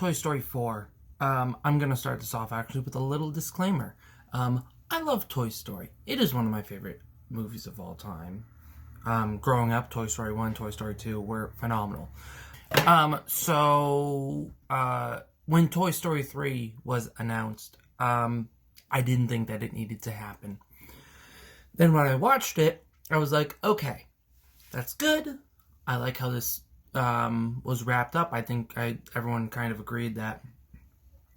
Toy Story 4. I'm going to start this off actually with a little disclaimer. I love Toy Story. It is one of my favorite movies of all time. Growing up, Toy Story 1, Toy Story 2 were phenomenal. When Toy Story 3 was announced, I didn't think that it needed to happen. Then when I watched it, I was like, okay, that's good. I like how this was wrapped up. I think everyone kind of agreed that,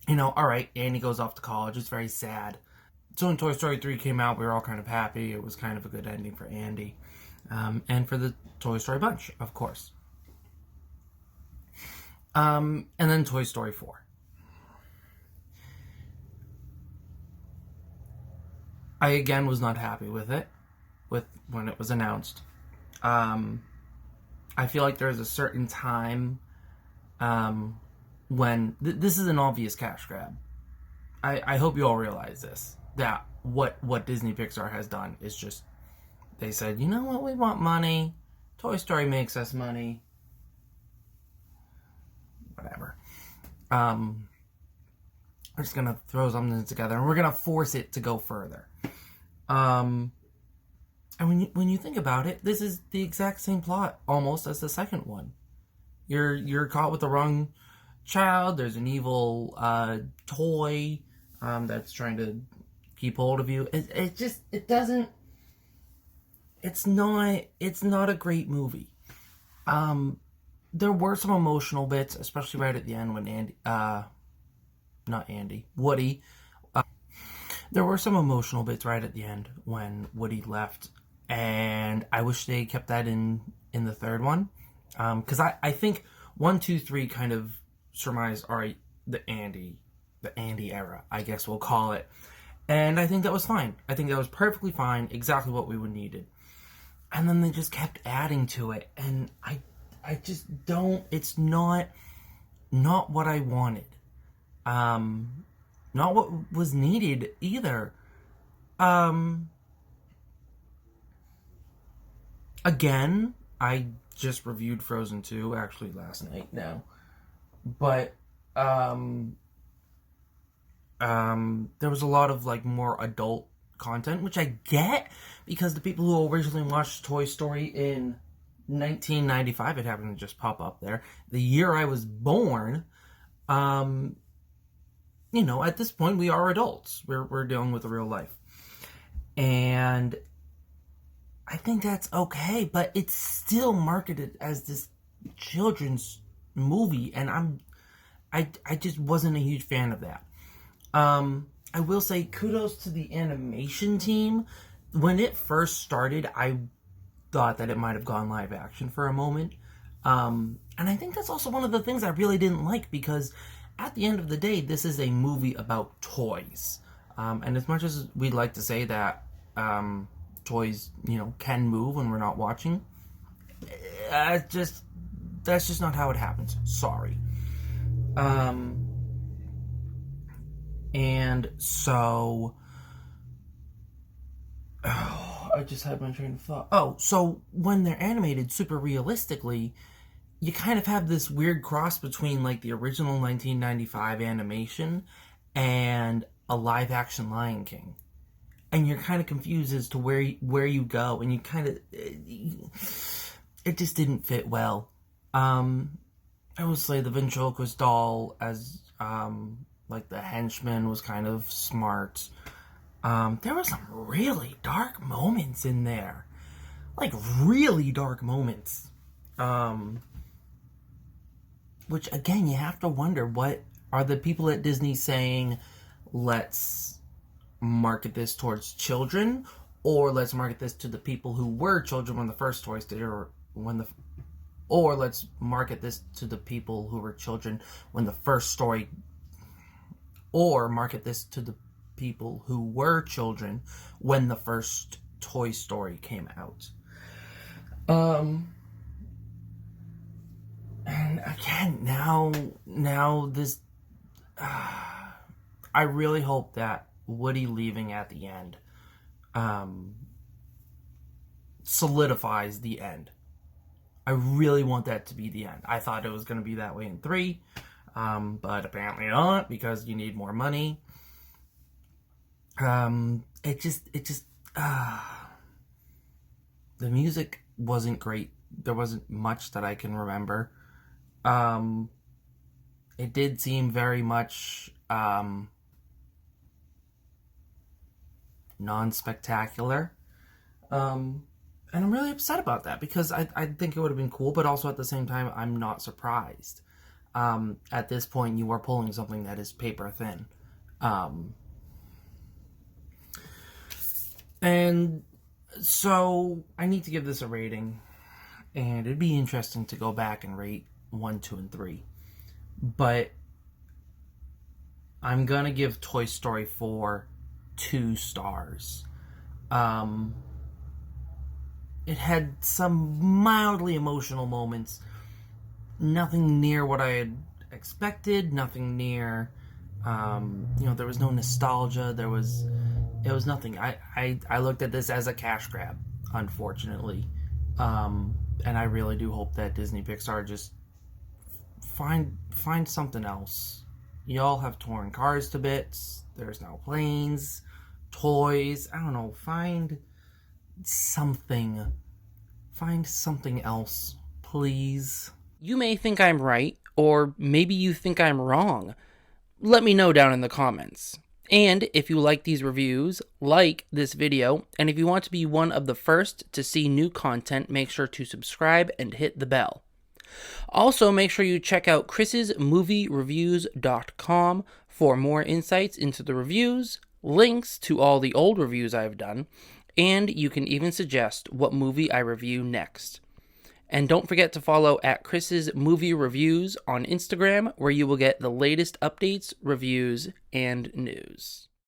alright, Andy goes off to college. It's very sad. So when Toy Story 3 came out, we were all kind of happy. It was kind of a good ending for Andy. And for the Toy Story bunch, of course. And then Toy Story 4. I, again, was not happy with it, when it was announced. I feel like there's a certain time when... this is an obvious cash grab. I hope you all realize this. That what Disney Pixar has done is just... They said, you know what, we want money. Toy Story makes us money. Whatever. We're just going to throw something together and we're going to force it to go further. And when you think about it, this is the exact same plot almost as the second one. You're caught with the wrong child. There's an evil toy that's trying to keep hold of you. It's not a great movie. There were some emotional bits, especially right at the end when Woody. There were some emotional bits right at the end when Woody left, and I wish they kept that in the third one, because I think 1, 2, 3 kind of surmise, all right, the Andy era, I guess we'll call it, and I think that was fine. I think that was perfectly fine, exactly what we would needed, and then they just kept adding to it, and I just don't. It's not what I wanted. Not what was needed either. Again, I just reviewed Frozen 2 actually last night now. But there was a lot of more adult content, which I get because the people who originally watched Toy Story in 1995, it happened to just pop up there, the year I was born, at this point, we are adults. We're dealing with real life. And I think that's okay, but it's still marketed as this children's movie, and I just wasn't a huge fan of that. I will say kudos to the animation team. When it first started, I thought that it might have gone live action for a moment. And I think that's also one of the things I really didn't like, because at the end of the day, this is a movie about toys. And as much as we'd like to say that toys, can move when we're not watching, that's just not how it happens. Sorry. And so... I just had my train of thought. So when they're animated super realistically, you kind of have this weird cross between the original 1995 animation and a live action Lion King, and you're kind of confused as to where you go, and you kind of it just didn't fit well. I would say the ventriloquist doll as the henchman was kind of smart. There were some really dark moments in there, really dark moments. Which, again, you have to wonder, what are the people at Disney saying, let's market this towards children, or let's market this to the people who were children when the first Toy Story, or let's market this to the people who were children when the first story, or market this to the people who were children when the first Toy Story came out. And again, now this... I really hope that Woody leaving at the end solidifies the end. I really want that to be the end. I thought it was going to be that way in 3. but apparently not, because you need more money. It just, the music wasn't great. There wasn't much that I can remember. It did seem very much, non-spectacular. And I'm really upset about that, because I think it would have been cool, but also at the same time, I'm not surprised. At this point, you are pulling something that is paper thin. And so I need to give this a rating, and it'd be interesting to go back and rate 1, 2, and 3. But I'm gonna give Toy Story 4 2 stars. It had some mildly emotional moments. Nothing near what I had expected. Nothing near, there was no nostalgia. It was nothing. I looked at this as a cash grab, unfortunately. And I really do hope that Disney Pixar just find something else. Y'all have torn cars to bits. There's now planes, toys. I don't know. Find something. Find something else, please. You may think I'm right, or maybe you think I'm wrong. Let me know down in the comments. And if you like these reviews, like this video, and if you want to be one of the first to see new content, make sure to subscribe and hit the bell. Also, make sure you check out chrissmoviereviews.com for more insights into the reviews, links to all the old reviews I've done, and you can even suggest what movie I review next. And don't forget to follow at Chris's Movie Reviews on Instagram, where you will get the latest updates, reviews, and news.